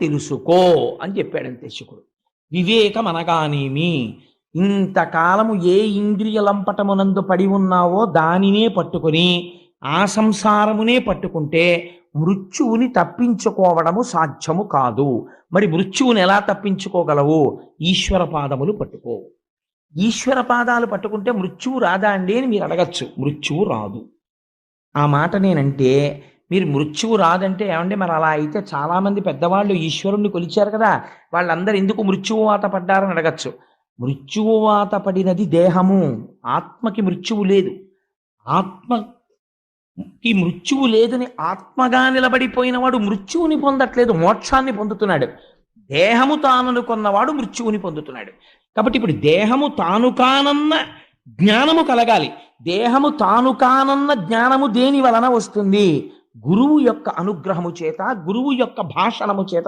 తెలుసుకో అని చెప్పాడు అంతే శుకుడు. వివేకం అనగానేమి, ఇంతకాలము ఏ ఇంద్రియలంపటమునందు పడి ఉన్నావో దానినే పట్టుకొని ఆ సంసారమునే పట్టుకుంటే మృత్యువుని తప్పించుకోవడము సాధ్యము కాదు. మరి మృత్యువుని ఎలా తప్పించుకోగలవు? ఈశ్వర పాదములు పట్టుకో. ఈశ్వర పాదాలు పట్టుకుంటే మృత్యువు రాదా అండి అని మీరు అడగచ్చు. మృత్యువు రాదు. ఆ మాట నేనంటే మీరు మృత్యువు రాదంటే ఏమంటే మరి అలా అయితే చాలామంది పెద్దవాళ్ళు ఈశ్వరుణ్ణి కొలిచారు కదా, వాళ్ళందరూ ఎందుకు మృత్యువాత పడ్డారని అడగచ్చు. మృత్యువాత పడినది దేహము, ఆత్మకి మృత్యువు లేదు. ఆత్మకి మృత్యువు లేదని ఆత్మగా నిలబడిపోయిన వాడు మృత్యువుని పొందట్లేదు, మోక్షాన్ని పొందుతున్నాడు. దేహము తాననుకున్నవాడు మృత్యువుని పొందుతున్నాడు. కాబట్టి ఇప్పుడు దేహము తాను కానన్న జ్ఞానము కలగాలి. దేహము తాను కానన్న జ్ఞానము దేని వలన వస్తుంది? గురువు యొక్క అనుగ్రహము చేత, గురువు యొక్క భాషణము చేత